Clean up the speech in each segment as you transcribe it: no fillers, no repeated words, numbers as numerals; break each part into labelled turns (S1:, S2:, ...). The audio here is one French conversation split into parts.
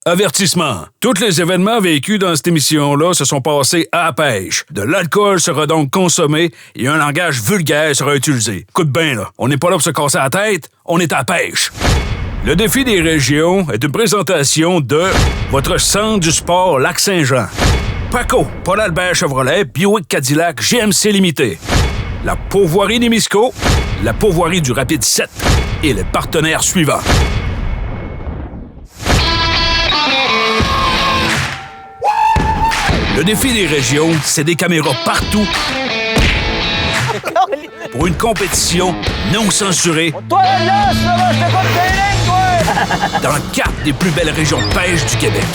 S1: Avertissement. Tous les événements vécus dans cette émission-là se sont passés à la pêche. De l'alcool sera donc consommé et un langage vulgaire sera utilisé. Écoute bien, là. On n'est pas là pour se casser la tête, on est à la pêche. Le défi des régions est une présentation de votre centre du sport Lac-Saint-Jean. Paco, Paul Albert Chevrolet, Buick Cadillac, GMC Limité. La pourvoirie Némisco, la pourvoirie du Rapide 7 et les partenaires suivants. Le défi des régions, c'est des caméras partout pour une compétition non censurée dans 4 des plus belles régions de pêche du Québec.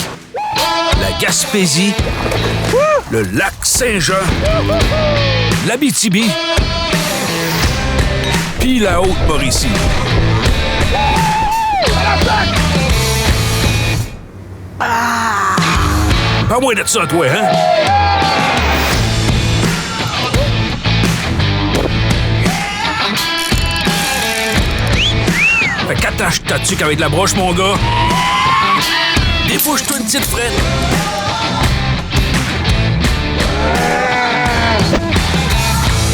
S1: La Gaspésie, le Lac-Saint-Jean, l'Abitibi, puis la Haute-Mauricie. Pas moins de ça, toi, hein? Fait qu'attache ta tuque avec la broche, mon gars. Débouche-toi une petite frette.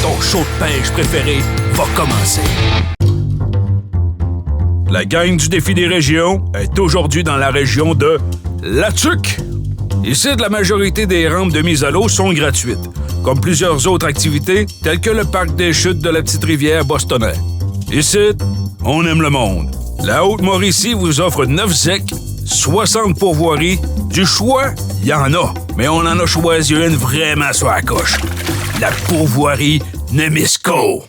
S1: Ton show de pêche préféré va commencer. La gang du défi des régions est aujourd'hui dans la région de La Tuque. Ici, la majorité des rampes de mise à l'eau sont gratuites, comme plusieurs autres activités, telles que le parc des chutes de la Petite-Rivière Bostonnais. Ici, on aime le monde. La Haute-Mauricie vous offre 9 zecs, 60 pourvoiries. Du choix, il y en a, mais on en a choisi une vraiment sur la coche. La pourvoirie Némisco.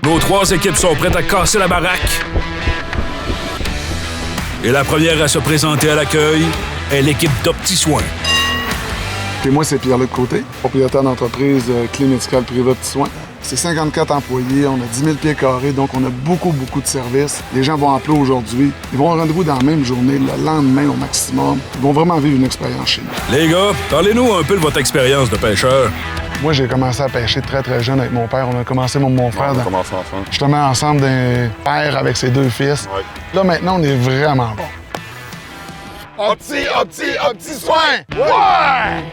S1: Nos 3 équipes sont prêtes à casser la baraque. Et la première à se présenter à l'accueil est l'équipe d'Opti-Soins.
S2: Et moi, c'est Pierre-Luc Côté, propriétaire d'entreprise Clé médicale privée Opti-Soins. C'est 54 employés, on a 10 000 pieds carrés, donc on a beaucoup de services. Les gens vont appeler aujourd'hui. Ils vont avoir rendez-vous dans la même journée, le lendemain au maximum. Ils vont vraiment vivre une expérience chez nous.
S1: Les gars, parlez-nous un peu de votre expérience de pêcheur.
S2: Moi, j'ai commencé à pêcher très jeune avec mon père. On a commencé, mon frère,
S3: On a commencé ensemble.
S2: Justement ensemble d'un père avec ses 2 fils.
S3: Ouais.
S2: Là, maintenant, on est vraiment bon. Opti-Soins! Ouais!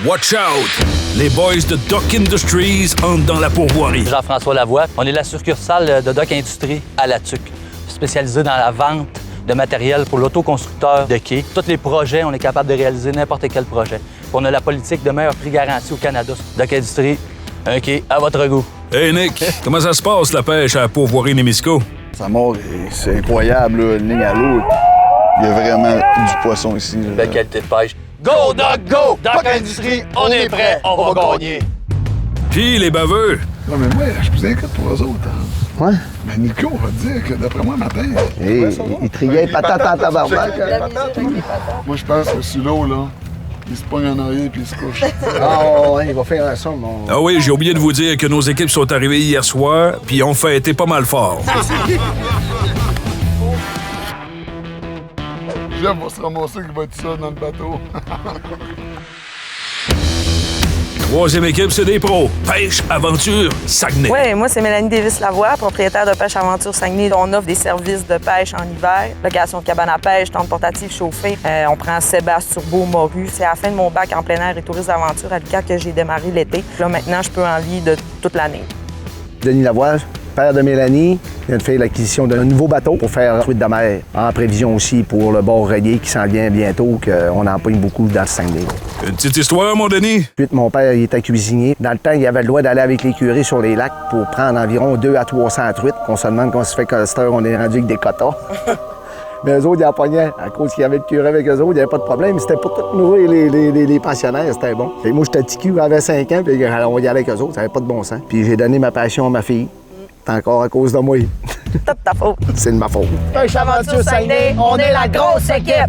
S1: Watch out! Les boys de Dock Industries entrent dans la pourvoirie.
S4: Jean-François Lavoie. On est la succursale de Dock Industries à La Tuque, spécialisée dans la vente de matériel pour l'autoconstructeur de quai. Tous les projets, on est capable de réaliser n'importe quel projet. Puis on a la politique de meilleur prix garanti au Canada. Dock Industries, un quai à votre goût.
S1: Hey Nick, comment ça se passe la pêche à la pourvoirie Némisco?
S3: Ça mord, c'est incroyable, là, une ligne à l'eau. Il y a vraiment du poisson ici. Là.
S4: Belle qualité de pêche. Go, Dock, go! Dock Industries, on est prêt, on va gagner.
S1: Puis les baveux.
S2: Non, mais moi, je suis inquiète pour eux autres. Hein.
S5: Ouais.
S2: Mais Nico va dire que d'après moi, matin...
S5: Il triait patate en tabarnak.
S2: Moi, je pense que sur l'eau, là, il se pogne en arrière puis il se couche.
S5: Ah, ouais, il va faire ça, mon...
S1: Ah oui, j'ai oublié de vous dire que nos équipes sont arrivées hier soir, puis ont fêté pas mal fort.
S2: Jeff va se ramasser qu'il va être seul dans le bateau.
S1: 3e équipe, c'est des pros. Pêche, aventure, Saguenay.
S6: Oui, moi, c'est Mélanie Davis-Lavoie, propriétaire de Pêche Aventure Saguenay. On offre des services de pêche en hiver, location de cabane à pêche, tente portative chauffée. On prend Sébastien Turbo, Morue. C'est à la fin de mon bac en plein air et tourisme d'aventure à l'UQAC que j'ai démarré l'été. Là, maintenant, je peux en vivre de toute l'année.
S5: Denis Lavoie, père de Mélanie, vient de faire l'acquisition d'un nouveau bateau pour faire truite de mer. En prévision aussi pour le bord relié qui s'en vient bientôt, qu'on empoigne beaucoup dans le Saguenay.
S1: Une petite histoire, mon Denis?
S5: Ensuite, mon père, il était cuisinier. Dans le temps, il avait le droit d'aller avec les curés sur les lacs pour prendre environ 200 à 300 truites. On se demande comment ça fait qu'à cette heure, on est rendu avec des quotas. Mais eux autres, ils en pognaient. À cause qu'il y avait le curé avec eux autres, il n'y avait pas de problème. C'était pour tout nourrir les pensionnaires, c'était bon. Et moi, j'étais petit cul, j'avais 5 ans, puis on y allait avec eux autres, ça n'avait pas de bon sens. Puis j'ai donné ma passion à ma fille. C'est encore à cause de moi.
S6: Toute ta faute.
S5: C'est de ma faute.
S7: Pêche Aventure Saguenay, on est la grosse équipe.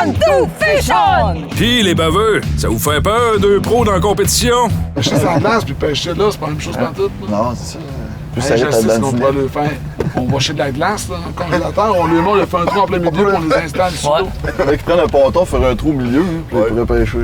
S7: 1, 2, fish on!
S1: Puis les baveux, ça vous fait peur, 2 pros dans la compétition?
S2: Pêcher sur la glace puis pêcher là, c'est pas la même chose pantoute.
S3: Non, c'est ça. Plus
S2: Hey,
S3: sérieux,
S2: je
S3: t'as
S2: sais
S3: de
S2: ce qu'on pourrait le faire. On va chez de la glace, là, dans le congélateur, on lui met, on lui fait un trou en plein milieu, on les installe sur l'eau.
S3: Avec prendre un ponton, faire un trou au milieu, puis il pourrait pêcher.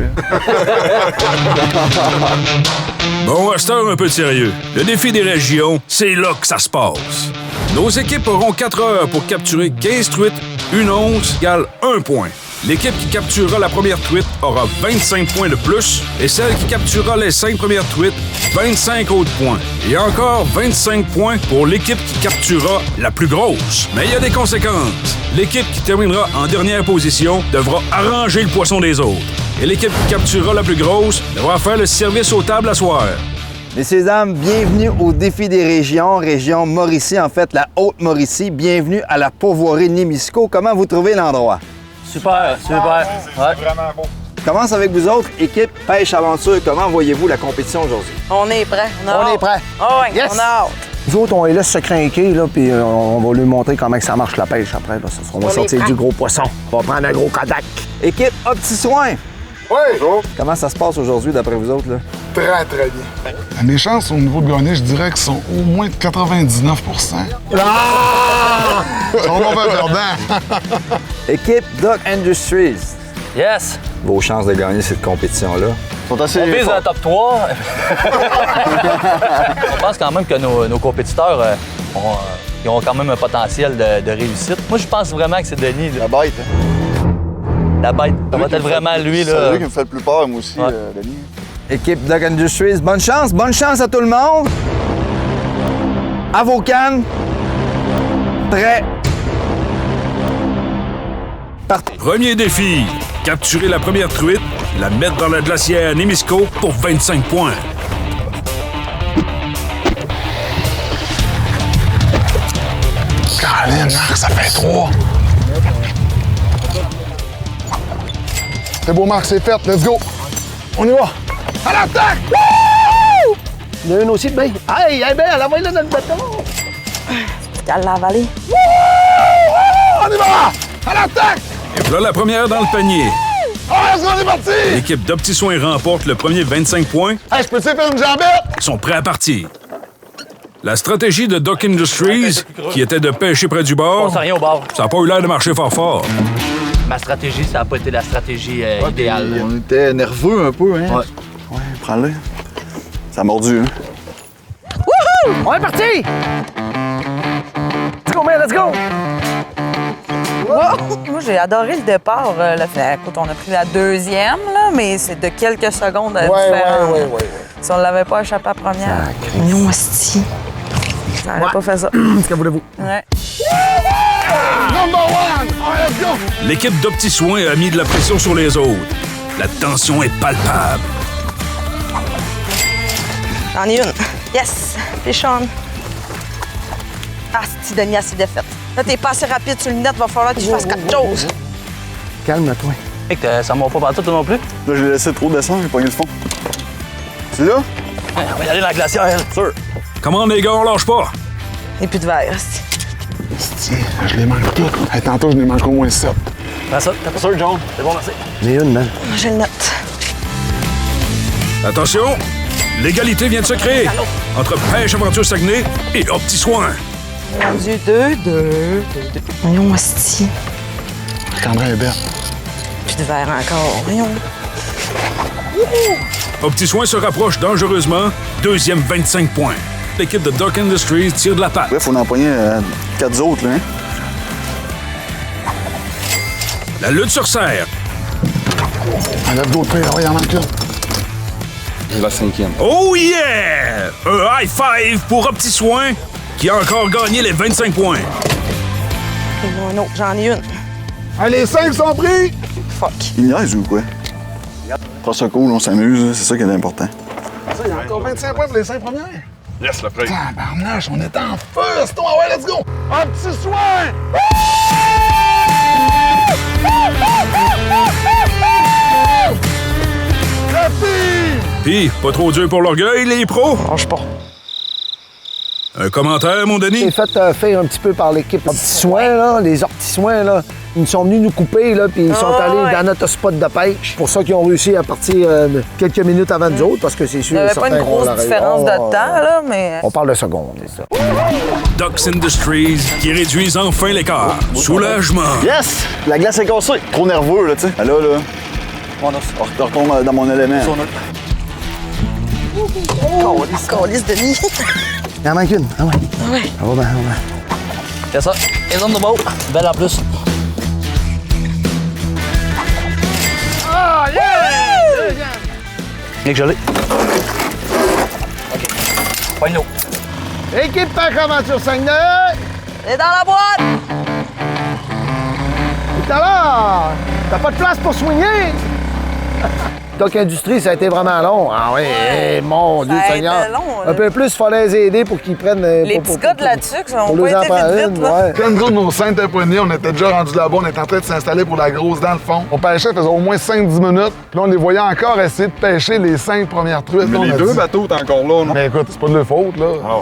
S1: Bon, à cette heure, un peu de sérieux. Le défi des régions, c'est là que ça se passe. Nos équipes auront 4 heures pour capturer 15 truites Une once égale 1 point. L'équipe qui capturera la première truite aura 25 points de plus et celle qui capturera les 5 premières truites, 25 autres points. Et encore 25 points pour l'équipe qui capturera la plus grosse. Mais il y a des conséquences. L'équipe qui terminera en dernière position devra arranger le poisson des autres. Et l'équipe qui capturera la plus grosse devra faire le service aux tables à soir.
S8: Messieurs et dames, bienvenue au Défi des régions, région Mauricie, en fait la Haute-Mauricie. Bienvenue à la pourvoirie Némisco. Comment vous trouvez l'endroit?
S4: Super.
S3: C'est vraiment beau.
S8: Je commence avec vous autres, équipe Pêche Aventure. Comment voyez-vous la compétition aujourd'hui?
S6: On est prêts.
S8: On est prêts.
S6: Oh, oui,
S8: Yes!
S6: on a hâte.
S5: Nous autres, on les laisse se crinquer, là, puis on va lui montrer comment que ça marche la pêche après. Là. On va sortir du gros poisson. On va prendre un gros Kodak.
S8: Équipe Opti Soin.
S2: Oui!
S8: Comment ça se passe aujourd'hui d'après vous autres? Là?
S2: Très, très bien. Mes chances au niveau de gagner, je dirais qu'elles sont au moins de 99 Ah! Ils sont mauvais perdants.
S8: Équipe Duck Industries.
S4: Yes!
S8: Vos chances de gagner cette compétition-là?
S3: Ils sont assez
S4: On vise
S3: forts.
S4: un top 3. On pense quand même que nos compétiteurs ils ont quand même un potentiel de réussite. Moi, je pense vraiment que c'est Denis. Là.
S3: La bête, hein?
S4: La bête. Ça va être vraiment lui.
S3: C'est
S4: Là.
S3: lui qui me fait le plus peur, moi aussi,
S4: Ouais.
S3: Denis.
S8: Équipe Duck Industries, bonne chance à tout le monde. À vos cannes. Prêt. Partez.
S1: Premier défi, capturer la première truite, la mettre dans la glacière Némisco pour 25 points.
S2: Caroline, Marc, ça fait 3. C'est beau, Marc, c'est fait. Let's go. On y va. À l'attaque!
S5: Il y en a une aussi de bain. Hey, elle est belle, envoie-la dans le bateau.
S6: Elle l'a avalé.
S2: On y va! À l'attaque!
S1: Et voilà la première dans le panier.
S2: Ah, on est parti!
S1: L'équipe d'Opti Soin remporte le premier 25 points.
S2: Hey, je peux-tu faire une jambette?
S1: Ils sont prêts à partir. La stratégie de Duck Industries, qui était de pêcher près du
S4: On
S1: bord,
S4: sait rien au bord.
S1: ça n'a pas eu l'air de marcher fort.
S4: Ma stratégie, ça n'a pas été la stratégie idéale. là.
S3: On était nerveux un peu, hein?
S4: Ouais.
S3: Ouais, prends-le. Ça a mordu, hein?
S5: On est parti! Let's go, man, let's go!
S6: Wow! Moi, j'ai adoré le départ. Écoute, on a pris la deuxième, là, mais c'est de quelques secondes différentes.
S2: Ouais.
S6: Si on l'avait pas échappé à la première. Non, hostie. Ça n'aurait pas fait ça.
S5: Que voulez-vous?
S6: Ouais.
S2: Number one! All right, let's go!
S1: L'équipe d'Opti Soin a mis de la pression sur les autres. La tension est palpable.
S6: J'en ai une. Yes! T'es Sean. Ah, c'est Denis assez défaite. Là, t'es pas assez rapide sur le net, va falloir que tu fasses quelque chose.
S5: Calme-toi.
S4: Fait que ça m'a pas parti toi non plus.
S3: Là, je l'ai laissé trop descendre, j'ai pogné le fond. C'est là?
S4: On va y aller dans la glacière.
S3: Sûr.
S1: Comment les gars, on lâche pas?
S6: Et plus de verre.
S2: Tiens, je les mange toutes. Hey, tantôt, je les mange au moins 7.
S4: Prends ça. T'as pas sûr, John? C'est bon, merci.
S5: Mais une, man.
S6: J'ai le note.
S1: Attention, l'égalité vient de se créer entre Pêche Aventure Saguenay et Opti Soin.
S6: Mon Dieu, deux. Voyons, hostie.
S2: Cameron est bête.
S6: Plus de verre encore. Voyons.
S1: Opti Soin se rapproche dangereusement. Deuxième 25 points. L'équipe de Duck Industries tire de la patte.
S3: Bref, on en pognait 4 autres, là, hein?
S1: La lutte sur serre.
S2: Ah, let's go, Trey. Il en manque une.
S3: La cinquième.
S1: Oh yeah! Un high five pour Opti Soin qui a encore gagné les 25 points.
S6: Un autre, j'en ai une.
S2: Hey, les 5 sont pris!
S6: Fuck.
S3: Il niaise ou quoi? Pas ça cool, on s'amuse, c'est ça qui est important.
S2: Ça, il y a encore 25 points pour les 5 premières.
S1: Laisse le prêt.
S2: Tabarnache, on est en feu, c'est toi. Ouais, let's go! Un petit soin!
S1: Puis, pas trop dur pour l'orgueil, les pros?
S6: Lâche pas.
S1: Un commentaire, mon
S5: J'ai
S1: Denis?
S5: fait faire un petit peu par l'équipe Opti Soin, là, les Opti-Soins, là. Ils sont venus nous couper, là, puis ils sont allés
S6: ouais.
S5: dans notre spot de pêche. C'est pour ça qu'ils ont réussi à partir quelques minutes avant nous autres, parce que c'est sûr
S6: Il n'y avait
S5: et
S6: pas une
S5: certain qu'on
S6: grosse
S5: l'aurait-
S6: différence de
S5: Oh,
S6: temps, là, mais.
S5: On parle de secondes, c'est ça.
S1: Ducks Industries qui réduisent enfin l'écart. Soulagement.
S3: Yes! La glace est cassée. Trop nerveux, là, tu sais. Ah, là,
S4: On a
S3: je retourne dans mon élément.
S6: Calice, Denis.
S5: Il en manque une. Ah ouais.
S6: Ouais.
S5: Ah ouais, ah ouais.
S4: C'est ça. Les hommes de beau. Belle en plus. Bien que je l'ai. OK. Pogne l'eau.
S5: Équipe Pêche Aventure Saguenay!
S6: Et dans la boîte!
S5: Tout à l'heure! T'as pas de place pour soigner! Doc Industrie, ça a été vraiment long. Ah oui, mon Dieu
S6: a
S5: Seigneur.
S6: été long,
S5: Un peu plus, il fallait les aider pour qu'ils prennent...
S6: Les petits gars de la tuque, ça ont pas été vite, là.
S5: Ouais.
S2: Quand nous autres, nos cinq poignets, on était déjà rendus là-bas, on était en train de s'installer pour la grosse dans le fond. On pêchait, ça faisait au moins 5-10 minutes, puis là, on les voyait encore essayer de pêcher les 5 premières truites.
S3: Mais
S2: Là, on
S3: les
S2: a
S3: deux
S2: dit-
S3: bateaux, t'es encore là, non?
S2: Mais écoute, c'est pas de leur faute, là.
S3: Ah.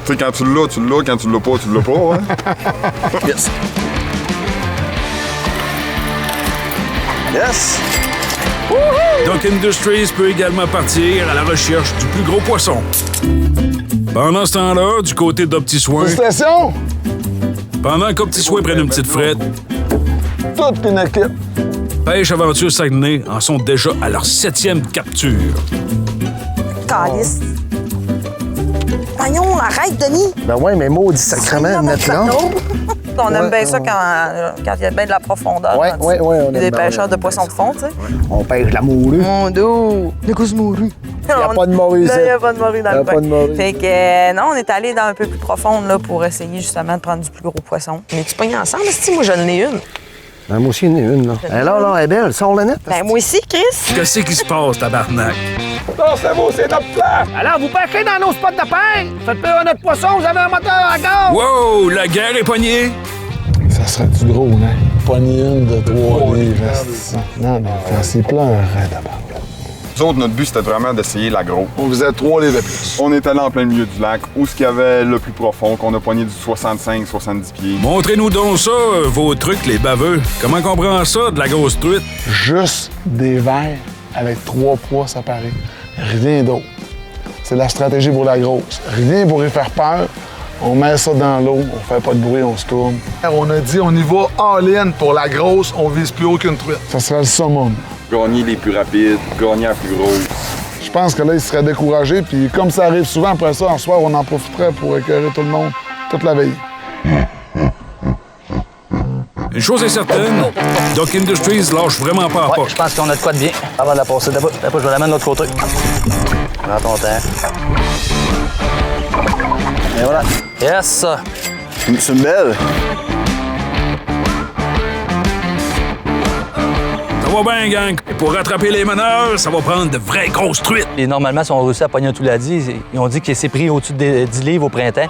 S3: Tu sais, quand tu l'as, tu l'as. Quand tu l'as pas, tu l'as pas, hein?
S4: Yes.
S8: Yes!
S1: Dock Industries peut également partir à la recherche du plus gros poisson. Pendant ce temps-là, du côté d'Opti-Soin,
S2: Félicitations!
S1: pendant qu'Opti-Soin prenne une petite frette,
S2: Toute une équipe.
S1: Pêche Aventure Saguenay en sont déjà à leur 7e capture.
S6: Calice. Voyons, arrête, Denis!
S5: Ben ouais, mais maudit sacrement, net là.
S6: On aime bien ça
S5: ouais.
S6: quand il y a bien de la profondeur.
S5: Ouais,
S6: quand
S5: ouais, ouais, on
S6: il y a
S5: aime
S6: des
S5: bien,
S6: pêcheurs
S5: on
S6: de
S5: aime
S6: poissons de fond, tu sais.
S5: On pêche la morue.
S6: Mon dos! Le goût mouru. Il
S5: n'y a pas de morue ici.
S6: Il n'y a pas de morue dans
S5: Y a
S6: le
S5: pas
S6: coin.
S5: de morue.
S6: Fait que, non, on est allé dans un peu plus profonde là, pour essayer justement de prendre du plus gros poisson. Mais tu pognes ensemble, si moi, j'en ai une.
S5: Ben, moi aussi, j'en ai une, là. Elle là, elle est belle, sors la net.
S6: Ben, moi aussi, Chris.
S1: Qu'est-ce qui se passe, tabarnak?
S2: Non, c'est beau, c'est notre plan!
S5: Alors, vous pêchez dans nos spots de pêche. Faites peur à notre poisson, vous avez un moteur à gaz.
S1: Wow, la guerre est pognée!
S2: Ça serait-tu drôle, hein? Poignée une de 3 livres. esti. Non, mais c'est pleurait d'abord.
S3: Nous autres, notre but, c'était vraiment d'essayer la grosse.
S2: On faisait 3 livres de plus.
S3: On est allé en plein milieu du lac, où ce qu'il y avait le plus profond, qu'on a poigné du 65-70 pieds.
S1: Montrez-nous donc ça, vos trucs, les baveux. Comment qu'on prend ça, de la grosse truite?
S2: Juste des verres avec 3 poids séparés. Rien d'autre. C'est la stratégie pour la grosse. Rien pour y faire peur. On met ça dans l'eau, on fait pas de bruit, on se tourne. On a dit on y va all-in pour la grosse, on vise plus aucune truite. Ça serait le summum.
S3: Gagner les plus rapides, gagner la plus grosse.
S2: Je pense que là, il serait découragé, puis comme ça arrive souvent après ça, en soir, on en profiterait pour écœurer tout le monde toute la veille.
S1: Une chose est certaine, Dock Industries lâche vraiment pas à
S4: Ouais,
S1: pas.
S4: je pense qu'on a de quoi de bien avant de la passer. D'abord, je vais la mettre de l'autre côté. Prends ton temps. Et voilà. Yes!
S8: C'est une belle.
S1: Ça va bien, gang. Et pour rattraper les meneurs, ça va prendre de vraies grosses truites.
S4: Et normalement, si on réussit à pogner un touladi, ils ont dit qu'il s'est pris au-dessus de 10 livres au printemps.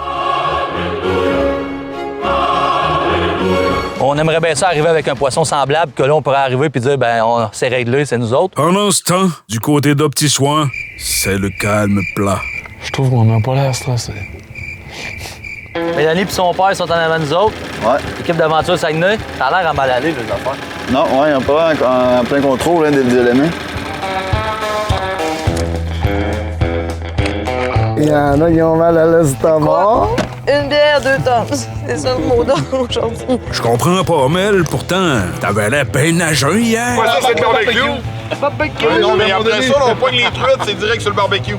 S4: On aimerait bien ça arriver avec un poisson semblable, que là, on pourrait arriver et dire, ben, c'est réglé, c'est nous autres.
S1: Pendant ce temps, du côté d'Opti-Soin, c'est le calme plat.
S2: Je trouve qu'on n'a pas l'air stressé.
S4: Mélanie et son père sont en avant de nous autres.
S8: Ouais.
S4: Équipe d'aventure Saguenay. Ça a l'air à mal aller, les affaires.
S8: Non, ouais, ils n'ont pas en plein contrôle hein, des éléments.
S5: Il y en a qui ont mal à l'estomac.
S6: Une bière, 2 tonnes. C'est ça le mot d'ordre aujourd'hui.
S1: Je comprends pas, Mel, pourtant, t'avais l'air bien nageux hier.
S3: Ça, c'est le barbecue.
S6: Barbecue.
S3: Non, mais après ça, on pogne les truites, c'est direct sur le barbecue.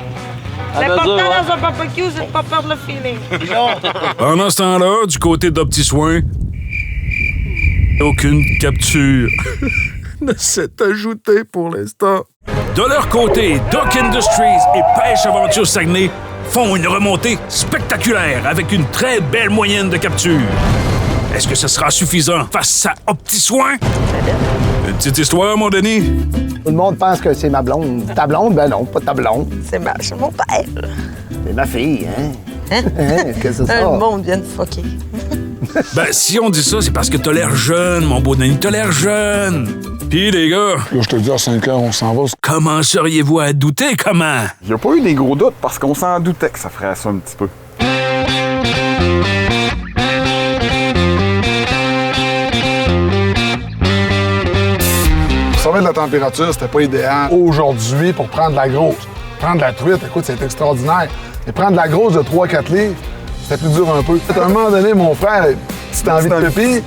S6: L'important dans un barbecue, c'est de pas perdre le feeling.
S1: Pendant ce temps-là, du côté d'Opti-Soin, aucune capture ne s'est ajoutée pour l'instant. De leur côté, Dock Industries et Pêche Aventure Saguenay font une remontée spectaculaire avec une très belle moyenne de capture. Est-ce que ce sera suffisant face à Opti-Soin? Une petite histoire, mon Denis?
S5: Tout le monde pense que c'est ma blonde. Ta blonde? Ben non, pas ta blonde.
S6: C'est mon père.
S5: C'est ma fille, hein?
S6: Hein?
S5: Qu'est-ce que c'est ça?
S6: Le monde vient de fucker.
S1: Ben, si on dit ça, c'est parce que t'as l'air jeune, mon beau Denis, t'as l'air jeune. Puis, les gars,
S2: Là, je te dis, à 5 heures, on s'en va.
S1: comment seriez-vous à douter, comment?
S3: Il n'y a pas eu des gros doutes parce qu'on s'en doutait que ça ferait ça un petit peu.
S2: Vous savez, de la température, c'était pas idéal aujourd'hui pour prendre la grosse. Prendre la truite, écoute, c'est extraordinaire. Mais prendre la grosse de 3-4 livres, c'était plus dur un peu. À un moment donné, mon frère, si t'as envie de pépi,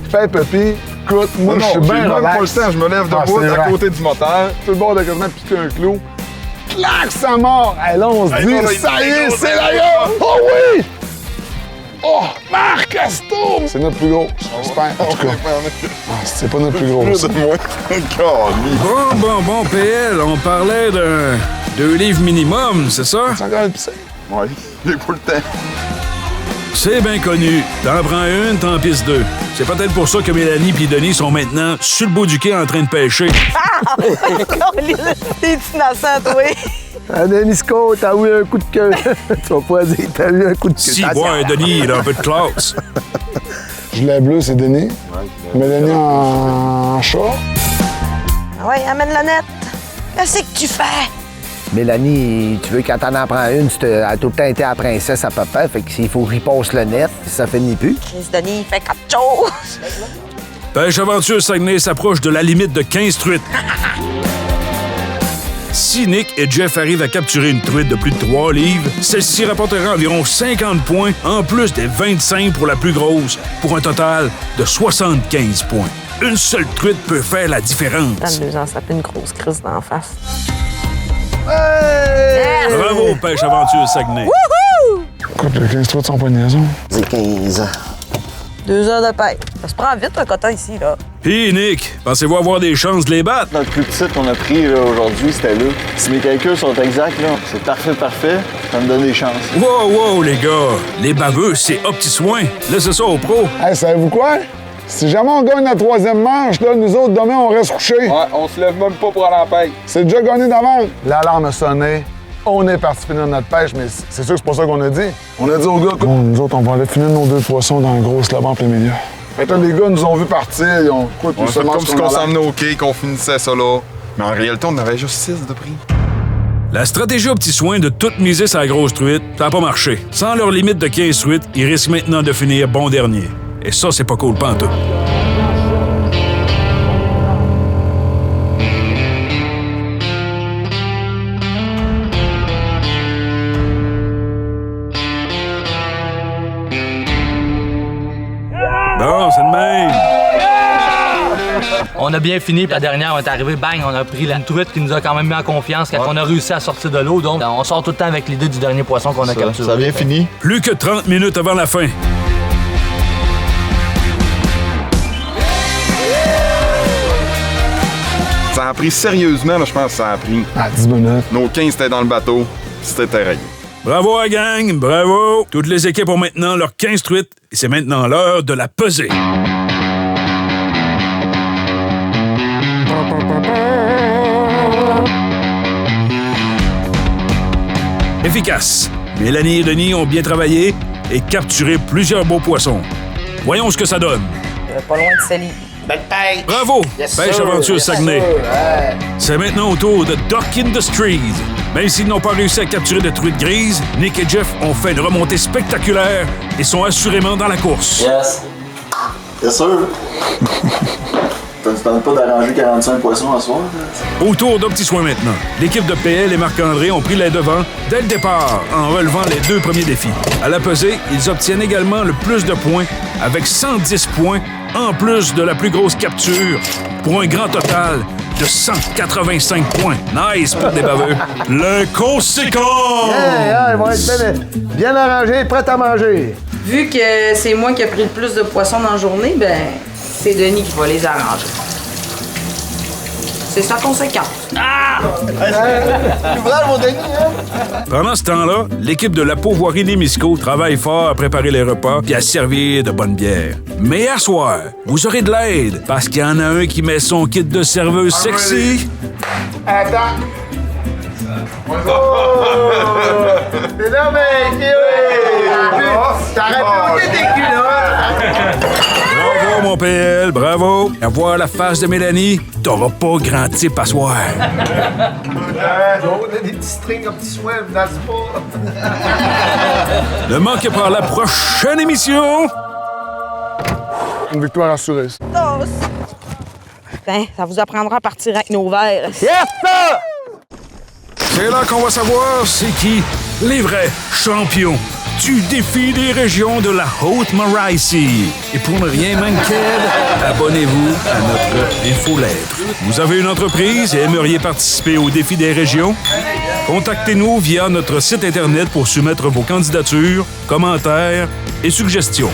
S2: fais pépi. Écoute, moi, je suis bien
S3: même
S2: relax.
S3: pas le temps, je me lève
S2: Ah,
S3: debout
S2: c'est
S3: à
S2: vrai.
S3: côté du moteur.
S2: Tout le monde a quasiment piqué un clou. Clac, ça mort! Et là, on se
S3: Hey,
S2: dit,
S3: bon, là,
S2: ça
S3: il
S2: y est,
S3: est
S2: c'est
S3: gros,
S2: la
S3: c'est
S2: gueule! Oh oui! Oh! Marc Astor! C'est notre plus gros, j'espère. En tout cas, c'est pas notre plus gros.
S3: Plus de moi.
S1: Bon, PL, on parlait d'un 2 livres minimum, c'est ça?
S2: C'est encore épicé.
S3: Oui, j'ai pas le temps.
S1: C'est bien connu. T'en prends une, t'en pisses deux. C'est peut-être pour ça que Mélanie et Denis sont maintenant sur le bout du quai en train de pêcher.
S6: T'es innocent, toi.
S5: Denisco, t'as eu un coup de queue. Tu vas pas dire t'as eu un coup de queue.
S1: Si, ouais, Denis, il a un peu de classe.
S2: Gilet bleu, c'est Denis. Mélanie en chat.
S6: Ouais, amène la nette. Qu'est-ce que tu fais?
S5: Mélanie, tu veux quand t'en apprends une, elle a tout le temps été la princesse à papa, fait que s'il faut qu'il passe le net, ça finit plus.
S6: Chris Denis, il fait quelque chose.
S1: Pêche Aventure Saguenay s'approche de la limite de 15 truites. Si Nick et Jeff arrivent à capturer une truite de plus de 3 livres, celle-ci rapportera environ 50 points, en plus des 25 pour la plus grosse, pour un total de 75 points. Une seule truite peut faire la différence.
S6: Dans 2 ans, ça fait une grosse crise d'en face.
S5: Hey!
S1: Bravo, Pêche Aventure Saguenay.
S6: Wouhou!
S2: Écoute, les 15 truites sont pas une liaison.
S5: C'est 15 ans.
S6: 2 heures de pêche. Ça se prend vite, un coton ici, là.
S1: Hé, Nick, pensez-vous avoir des chances de les battre?
S3: Notre plus petite qu'on a pris là, aujourd'hui, c'était là. Si mes calculs sont exacts, là, c'est parfait. Ça me donne des chances.
S1: Wow, les gars. Les baveux, c'est au petit soin. Laissez ça aux pros.
S2: Hey, savez-vous quoi? Si jamais on gagne la 3e manche, là, nous autres, demain, on reste couchés.
S9: Ouais, on se lève même pas pour aller en pêche.
S2: C'est déjà gagné d'avance. L'alarme a sonné. On est parti finir notre pêche, mais c'est sûr que c'est pas ça qu'on a dit. On a dit aux gars, bon, nous autres, on va aller finir nos 2 poissons dans un gros slab en plein milieu. Fait que là, les gars nous ont vu partir, ils ont quoi,
S9: On a fait comme si on s'emmenait au quai, qu'on finissait ça là. Mais en réalité, on avait juste 6 de prix.
S1: La stratégie au petit soin de tout miser sur la grosse truite, ça n'a pas marché. Sans leur limite de 15 truites, ils risquent maintenant de finir bon dernier. Et ça, c'est pas cool pantoute. Bon, c'est le même.
S4: On a bien fini, puis la dernière, on est arrivé, bang, on a pris la truite qui nous a quand même mis en confiance quand on a réussi à sortir de l'eau. Donc, on sort tout le temps avec l'idée du dernier poisson qu'on a capturé.
S3: Ça a bien fini.
S1: Plus que 30 minutes avant la fin.
S9: Ça a pris sérieusement, là, je pense que ça a pris.
S2: À 10 minutes.
S9: Nos 15 étaient dans le bateau, c'était réglé.
S1: Bravo à la gang, bravo! Toutes les équipes ont maintenant leurs 15 truites et c'est maintenant l'heure de la peser. Efficace. Mélanie et Denis ont bien travaillé et capturé plusieurs beaux poissons. Voyons ce que ça donne.
S6: Pas loin de Céline.
S5: Belle pêche!
S1: Bravo! Pêche Aventure Saguenay. C'est maintenant au tour de Dock Industries. Même s'ils n'ont pas réussi à capturer de truites grises, Nick et Jeff ont fait une remontée spectaculaire et sont assurément dans la course.
S3: Yes. Bien sûr. Tu tentes pas d'arranger 45 poissons à soir?
S1: Au tour d'un petit soin maintenant. L'équipe de PL et Marc-André ont pris les devants dès le départ en relevant les 2 premiers défis. À la pesée, ils obtiennent également le plus de points avec 110 points en plus de la plus grosse capture pour un grand total de 185 points. Nice pour des baveux. Le conséquent!
S5: Hey, ils vont être bien arrangés, prêts à manger.
S6: Vu que c'est moi qui ai pris le plus de poissons dans la journée, ben c'est Denis qui va les arranger. C'est sa conséquence.
S1: Pendant ce temps-là, l'équipe de la Pourvoirie Némisco travaille fort à préparer les repas et à servir de bonnes bières. Mais à soir, vous aurez de l'aide parce qu'il y en a un qui met son kit de serveuse sexy.
S2: Attends.
S5: C'est là, mec! T'aurais pu ôter tes culottes!
S1: Bravo, mon PL, bravo. À voir la face de Mélanie, t'auras pas grand type à soir.
S5: On a des petits strings comme petits soins dans le spa.
S1: Ne manquez pas la prochaine émission.
S2: Une victoire assurée.
S6: Ben, ça vous apprendra à partir avec nos verres.
S5: Yes, sir!
S1: C'est là qu'on va savoir c'est qui les vrais champions du défi des régions de la Haute-Mauricie. Et pour ne rien manquer, abonnez-vous à notre infolettre. Vous avez une entreprise et aimeriez participer au défi des régions? Contactez-nous via notre site Internet pour soumettre vos candidatures, commentaires et suggestions.